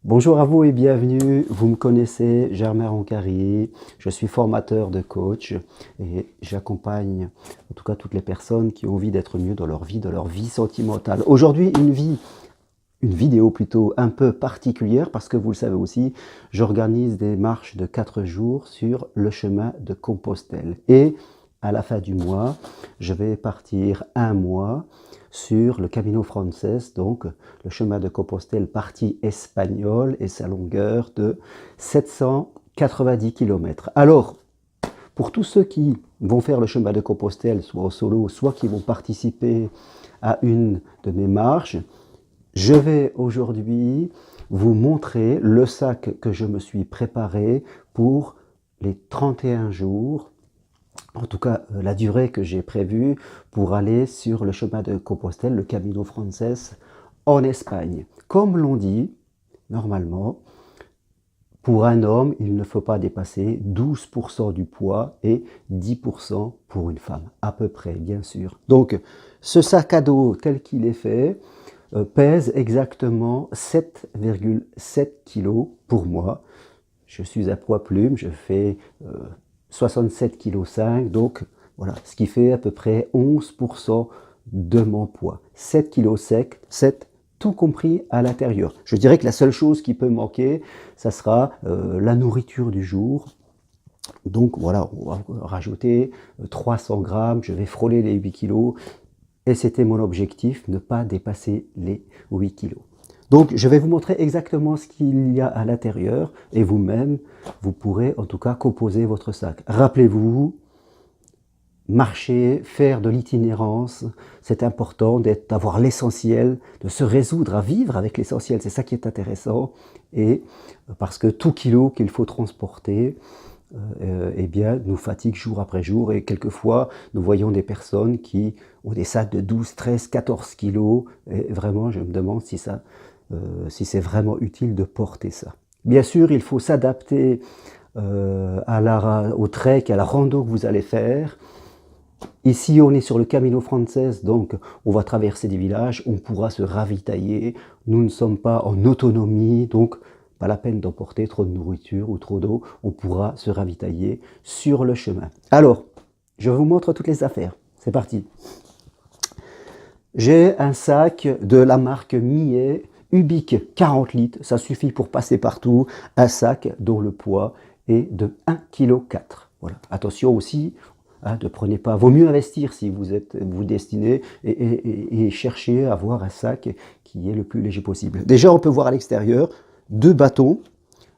Bonjour à vous et bienvenue. Vous me connaissez, Germain Roncari. Je suis formateur de coach et j'accompagne en tout cas toutes les personnes qui ont envie d'être mieux dans leur vie sentimentale. Aujourd'hui, une vidéo plutôt un peu particulière parce que vous le savez aussi, j'organise des marches de 4 jours sur le chemin de Compostelle. Et à la fin du mois, je vais partir un mois sur le Camino Frances, donc le chemin de Compostelle partie espagnole et sa longueur de 790 km. Alors, pour tous ceux qui vont faire le chemin de Compostelle, soit en solo, soit qui vont participer à une de mes marches, je vais aujourd'hui vous montrer le sac que je me suis préparé pour les 31 jours, en tout cas la durée que j'ai prévue pour aller sur le chemin de Compostelle, le Camino Frances, en Espagne. Comme l'on dit, normalement, pour un homme, il ne faut pas dépasser 12% du poids et 10% pour une femme, à peu près, bien sûr. Donc, ce sac à dos tel qu'il est fait pèse exactement 7,7 kg pour moi. Je suis à poids plume, je fais 67,5 kg, donc voilà, ce qui fait à peu près 11% de mon poids. 7 kg sec, 7 tout compris à l'intérieur. Je dirais que la seule chose qui peut manquer, ça sera la nourriture du jour. Donc voilà, on va rajouter 300 grammes, je vais frôler les 8 kg. Et c'était mon objectif, ne pas dépasser les 8 kg. Donc je vais vous montrer exactement ce qu'il y a à l'intérieur et vous-même, vous pourrez en tout cas composer votre sac. Rappelez-vous, marcher, faire de l'itinérance, c'est important d'avoir l'essentiel, de se résoudre à vivre avec l'essentiel, c'est ça qui est intéressant. Et parce que tout kilo qu'il faut transporter, eh bien, nous fatigue jour après jour et quelquefois nous voyons des personnes qui ont des sacs de 12, 13, 14 kilos et vraiment je me demande si c'est vraiment utile de porter ça. Bien sûr, il faut s'adapter au trek, à la rando que vous allez faire. Ici, on est sur le Camino Frances, donc on va traverser des villages, on pourra se ravitailler. Nous ne sommes pas en autonomie, donc pas la peine d'emporter trop de nourriture ou trop d'eau. On pourra se ravitailler sur le chemin. Alors, je vous montre toutes les affaires. C'est parti. J'ai un sac de la marque Millet, Ubique 40 litres. Ça suffit pour passer partout. Un sac dont le poids est de 1,4 kg. Voilà. Attention aussi, ne prenez pas, vaut mieux investir si vous destinez et chercher à avoir un sac qui est le plus léger possible. Déjà, on peut voir à l'extérieur 2 bâtons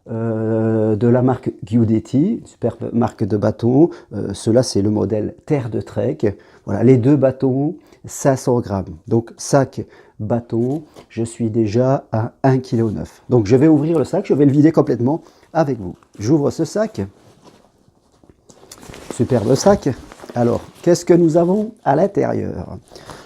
de la marque Giudetti, superbe marque de bâtons. Cela, c'est le modèle Terre de Trek. Voilà, les 2 bâtons, 500 grammes. Donc, sac, bâton, je suis déjà à 1,9 kg. Donc, je vais ouvrir le sac, je vais le vider complètement avec vous. J'ouvre ce sac. Superbe sac. Alors, qu'est-ce que nous avons à l'intérieur?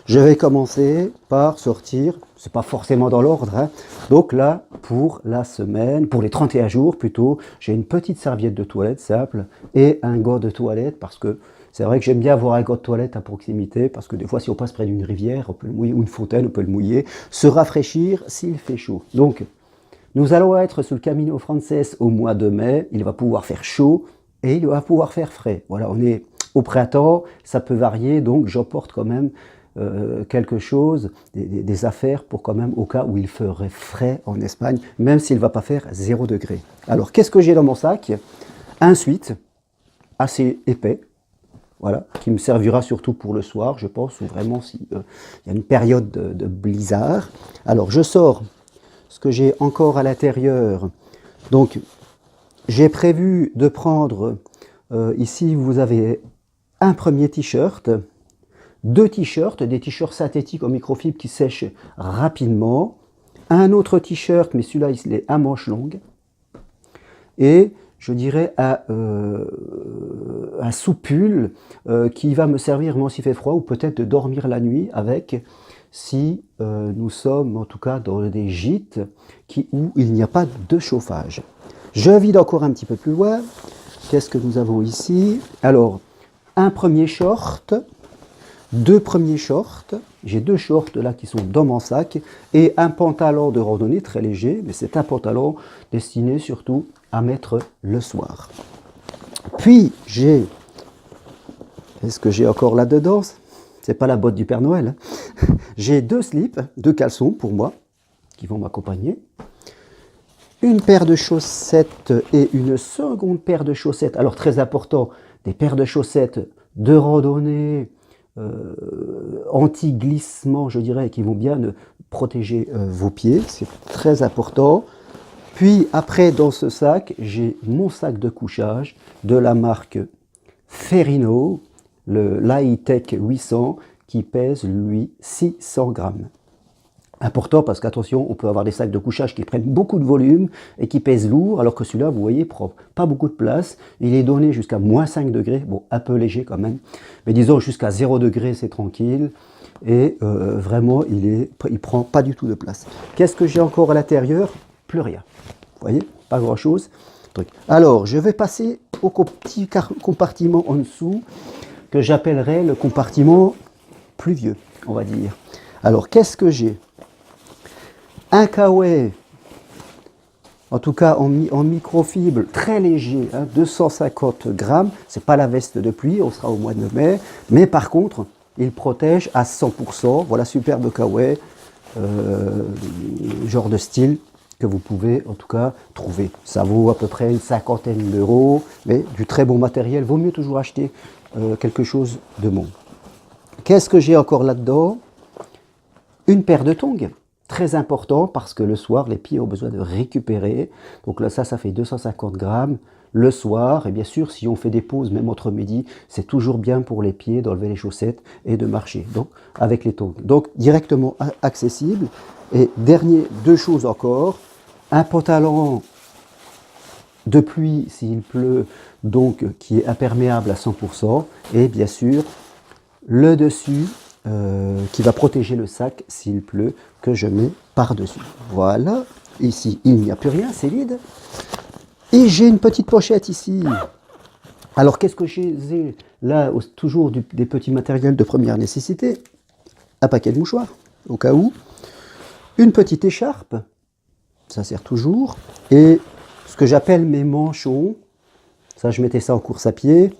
Je vais commencer par sortir, c'est pas forcément dans l'ordre, hein. Donc là, pour la semaine, pour les 31 jours plutôt, j'ai une petite serviette de toilette simple et un gant de toilette parce que c'est vrai que j'aime bien avoir un gant de toilette à proximité parce que des fois, si on passe près d'une rivière, on peut le mouiller, ou une fontaine, on peut le mouiller, se rafraîchir s'il fait chaud. Donc, nous allons être sur le Camino Frances au mois de mai, il va pouvoir faire chaud et il va pouvoir faire frais. Voilà, on est au printemps, ça peut varier, donc j'emporte quand même quelque chose, des affaires pour quand même au cas où il ferait frais en Espagne, même s'il ne va pas faire 0 degré. Alors, qu'est-ce que j'ai dans mon sac? Un sweat assez épais, voilà, qui me servira surtout pour le soir, je pense, ou vraiment s'il y a une période de blizzard. Alors, je sors ce que j'ai encore à l'intérieur. Donc, j'ai prévu de prendre, ici vous avez un premier t-shirt, 2 t-shirts, des t-shirts synthétiques en microfibre qui sèchent rapidement, un autre t-shirt, mais celui-là il est à manches longues, et je dirais un sous-pull qui va me servir moi s'il fait froid, ou peut-être de dormir la nuit avec, si nous sommes en tout cas dans des gîtes où il n'y a pas de chauffage. Je vide encore un petit peu plus loin. Qu'est-ce que nous avons ici? Alors, un premier short deux premiers shorts, j'ai deux shorts là qui sont dans mon sac, et un pantalon de randonnée très léger, mais c'est un pantalon destiné surtout à mettre le soir. Puis j'ai, est-ce que j'ai encore là-dedans? C'est pas la botte du Père Noël, hein. J'ai deux slips, deux caleçons pour moi, qui vont m'accompagner. Une paire de chaussettes et une seconde paire de chaussettes. Alors très important, des paires de chaussettes de randonnée, anti-glissement, je dirais, qui vont bien protéger vos pieds. C'est très important. Puis après, dans ce sac, j'ai mon sac de couchage de la marque Ferrino, le Lightech 800, qui pèse, lui, 600 grammes. Important parce qu'attention, on peut avoir des sacs de couchage qui prennent beaucoup de volume et qui pèsent lourd, alors que celui-là, vous voyez, prend pas beaucoup de place. Il est donné jusqu'à moins 5 degrés, bon, un peu léger quand même, mais disons jusqu'à 0 degré, c'est tranquille. Et vraiment, il prend pas du tout de place. Qu'est-ce que j'ai encore à l'intérieur? Plus rien. Vous voyez, pas grand-chose. Alors, je vais passer au petit compartiment en dessous, que j'appellerai le compartiment pluvieux, on va dire. Alors, qu'est-ce que j'ai? Un kawaii, en tout cas en microfibre, très léger, hein, 250 grammes. C'est pas la veste de pluie, on sera au mois de mai. Mais par contre, il protège à 100%. Voilà, superbe kawaii, genre de style que vous pouvez en tout cas trouver. Ça vaut à peu près une cinquantaine d'euros, mais du très bon matériel. Vaut mieux toujours acheter quelque chose de bon. Qu'est-ce que j'ai encore là-dedans? Une paire de tongs. Très important parce que le soir, les pieds ont besoin de récupérer. Donc là, ça fait 250 grammes le soir. Et bien sûr, si on fait des pauses, même entre midi, c'est toujours bien pour les pieds d'enlever les chaussettes et de marcher. Donc, avec les tongs. Donc, directement accessible. Et dernier, deux choses encore. Un pantalon de pluie s'il pleut, donc qui est imperméable à 100%. Et bien sûr, le dessus qui va protéger le sac s'il pleut, que je mets par-dessus. Voilà, ici il n'y a plus rien, c'est vide. Et j'ai une petite pochette ici. Alors qu'est-ce que j'ai là? Toujours des petits matériels de première nécessité. Un paquet de mouchoirs, au cas où. Une petite écharpe, ça sert toujours. Et ce que j'appelle mes manchons, ça je mettais ça en course à pied.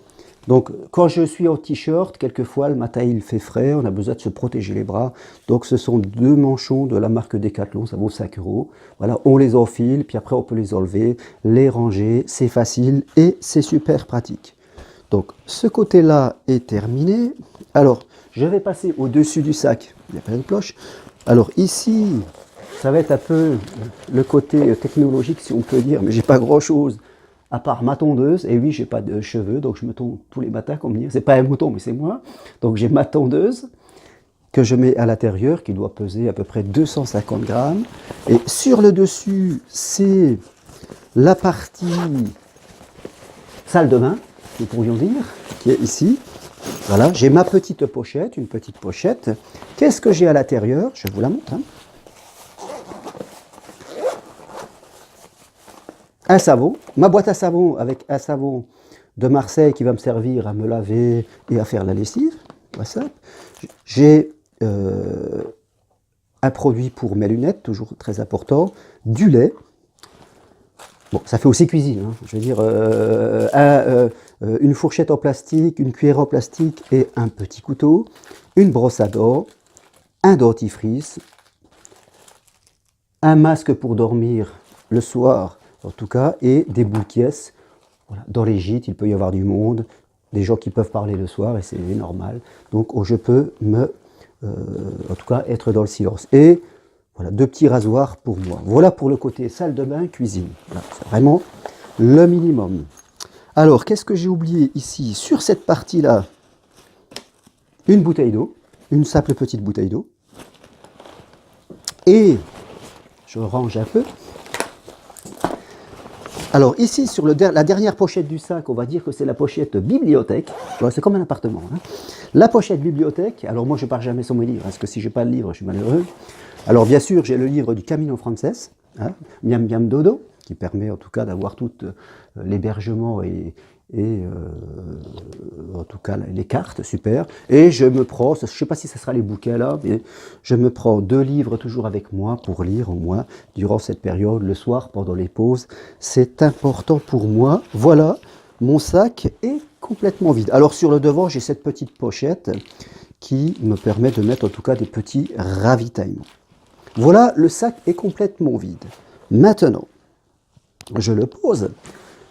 Donc, quand je suis en t-shirt, quelquefois, le matin, il fait frais, on a besoin de se protéger les bras. Donc, ce sont deux manchons de la marque Decathlon, ça vaut 5 €. Voilà, on les enfile, puis après, on peut les enlever, les ranger, c'est facile et c'est super pratique. Donc, ce côté-là est terminé. Alors, je vais passer au-dessus du sac. Il n'y a pas de cloche. Alors, ici, ça va être un peu le côté technologique, si on peut dire, mais j'ai pas grand-chose. À part ma tondeuse, et oui, j'ai pas de cheveux, donc je me tonds tous les matins, comme dire. C'est pas un mouton, mais c'est moi. Donc j'ai ma tondeuse que je mets à l'intérieur, qui doit peser à peu près 250 grammes. Et sur le dessus, c'est la partie salle de bain, nous pourrions dire, qui est ici. Voilà, j'ai ma petite pochette, une petite pochette. Qu'est-ce que j'ai à l'intérieur? Je vous la montre. Hein. Un savon, ma boîte à savon avec un savon de Marseille qui va me servir à me laver et à faire la lessive. Voilà. J'ai un produit pour mes lunettes, toujours très important, du lait. Bon, ça fait aussi cuisine, hein. Je veux dire, une fourchette en plastique, une cuillère en plastique et un petit couteau, une brosse à dents, un dentifrice, un masque pour dormir le soir, en tout cas, et des boules qui caisses. Voilà. Dans les gîtes, il peut y avoir du monde, des gens qui peuvent parler le soir, et c'est normal. Donc, je peux en tout cas, être dans le silence. Et voilà, deux petits rasoirs pour moi. Voilà pour le côté salle de bain, cuisine. Voilà, c'est vraiment le minimum. Alors, qu'est-ce que j'ai oublié ici? Sur cette partie-là, une bouteille d'eau, une simple petite bouteille d'eau. Et je range un peu. Alors ici, sur la dernière pochette du sac, on va dire que c'est la pochette bibliothèque. C'est comme un appartement. Hein. La pochette bibliothèque, alors moi je ne pars jamais sans mes livres, parce que si je n'ai pas le livre, je suis malheureux. Alors bien sûr, j'ai le livre du Camino Frances, hein, Miam Miam Dodo, qui permet en tout cas d'avoir tout l'hébergement et et en tout cas les cartes, super. Et je me prends, je ne sais pas si ce sera les bouquins là, mais je me prends 2 livres toujours avec moi pour lire au moins durant cette période, le soir, pendant les pauses. C'est important pour moi. Voilà, mon sac est complètement vide. Alors sur le devant, j'ai cette petite pochette qui me permet de mettre en tout cas des petits ravitaillements. Voilà, le sac est complètement vide. Maintenant, je le pose.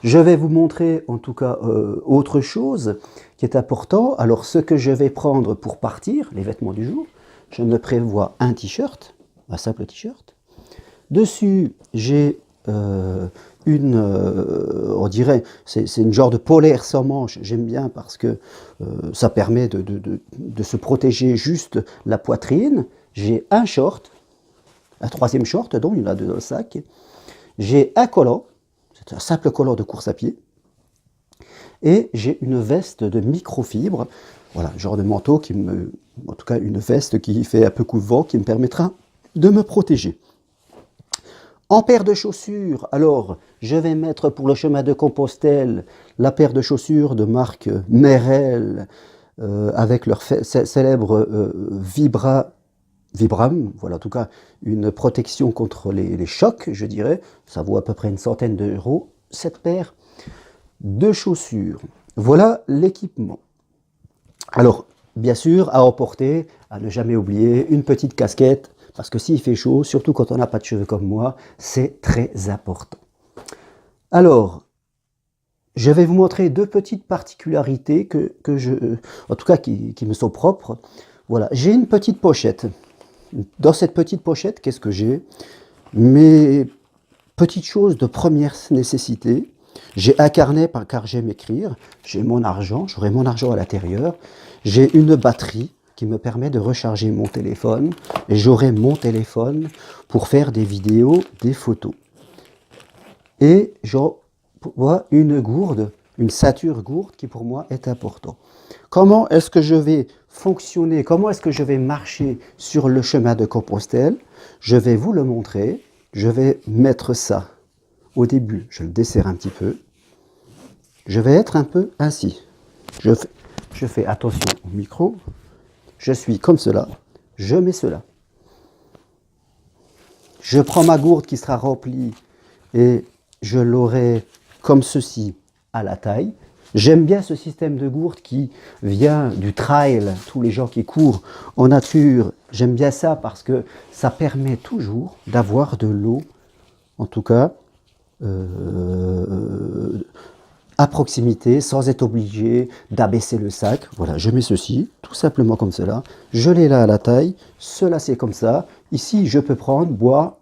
Je vais vous montrer en tout cas autre chose qui est important. Alors ce que je vais prendre pour partir, les vêtements du jour, je me prévois un t-shirt, un simple t-shirt. Dessus, j'ai on dirait, c'est une genre de polaire sans manche. J'aime bien parce que ça permet de se protéger juste la poitrine. J'ai un short, un 3e short, donc il y en a 2 dans le sac. J'ai un collant, c'est un simple collant de course à pied. Et j'ai une veste de microfibre, voilà, genre de manteau en tout cas une veste qui fait un peu coup de vent, qui me permettra de me protéger. En paire de chaussures, alors je vais mettre pour le chemin de Compostelle la paire de chaussures de marque Merrell avec leur célèbre Vibram, voilà, en tout cas une protection contre les chocs, je dirais. Ça vaut à peu près une centaine d'euros, cette paire de chaussures. Voilà l'équipement. Alors, bien sûr, à emporter, à ne jamais oublier, une petite casquette, parce que s'il fait chaud, surtout quand on n'a pas de cheveux comme moi, c'est très important. Alors, je vais vous montrer 2 petites particularités en tout cas qui me sont propres. Voilà, j'ai une petite pochette. Dans cette petite pochette, qu'est-ce que j'ai? Mes petites choses de première nécessité. J'ai un carnet car j'aime écrire. J'ai mon argent, j'aurai mon argent à l'intérieur. J'ai une batterie qui me permet de recharger mon téléphone. Et j'aurai mon téléphone pour faire des vidéos, des photos. Et j'envoie une gourde, une ceinture gourde qui pour moi est important. Comment est-ce que je vais fonctionner, comment est-ce que je vais marcher sur le chemin de Compostelle? Je vais vous le montrer. Je vais mettre ça au début, je le desserre un petit peu. Je vais être un peu ainsi. Je fais attention au micro. Je suis comme cela. Je mets cela. Je prends ma gourde qui sera remplie et je l'aurai comme ceci à la taille. J'aime bien ce système de gourde qui vient du trail, tous les gens qui courent en nature. J'aime bien ça parce que ça permet toujours d'avoir de l'eau, en tout cas, à proximité, sans être obligé d'abaisser le sac. Voilà, je mets ceci, tout simplement comme cela. Je l'ai là à la taille, cela c'est comme ça. Ici, je peux prendre, boire,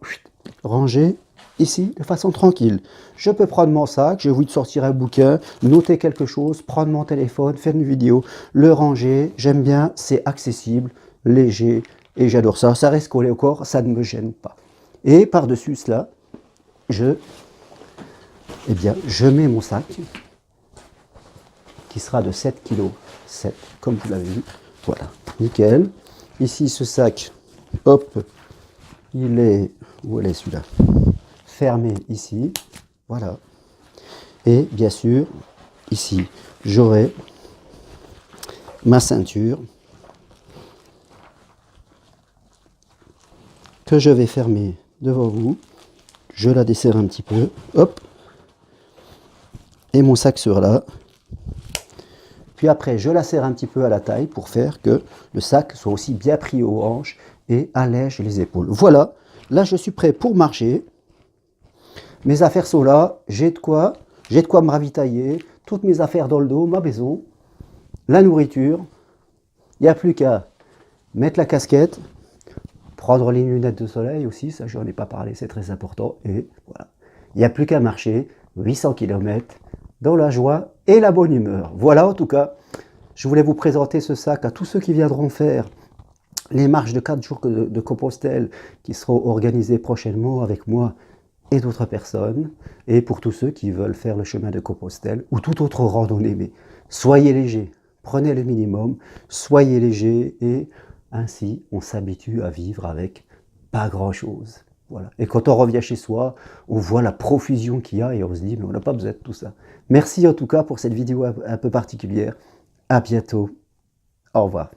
ranger, ici, de façon tranquille. Je peux prendre mon sac, j'ai envie de sortir un bouquin, noter quelque chose, prendre mon téléphone, faire une vidéo, le ranger. J'aime bien, c'est accessible, léger, et j'adore ça. Ça reste collé au corps, ça ne me gêne pas. Et par-dessus cela, je mets mon sac, qui sera de 7,7 kg, comme vous l'avez vu. Voilà, nickel. Ici, ce sac, hop, il est, où est celui-là? Fermé ici, voilà. Et bien sûr, ici, j'aurai ma ceinture que je vais fermer devant vous. Je la desserre un petit peu, hop. Et mon sac sera là. Puis après, je la serre un petit peu à la taille pour faire que le sac soit aussi bien pris aux hanches et allège les épaules. Voilà, là je suis prêt pour marcher. Mes affaires sont là, j'ai de quoi me ravitailler, toutes mes affaires dans le dos, ma maison, la nourriture. Il n'y a plus qu'à mettre la casquette, prendre les lunettes de soleil aussi, ça je n'en ai pas parlé, c'est très important. Et voilà, il n'y a plus qu'à marcher 800 km dans la joie et la bonne humeur. Voilà, en tout cas, je voulais vous présenter ce sac à tous ceux qui viendront faire les marches de 4 jours de Compostelle qui seront organisées prochainement avec moi et d'autres personnes, et pour tous ceux qui veulent faire le chemin de Compostelle ou toute autre randonnée. Mais soyez légers, prenez le minimum, soyez légers, et ainsi on s'habitue à vivre avec pas grand-chose. Voilà. Et quand on revient chez soi, on voit la profusion qu'il y a et on se dit, mais on n'a pas besoin de tout ça. Merci en tout cas pour cette vidéo un peu particulière. À bientôt. Au revoir.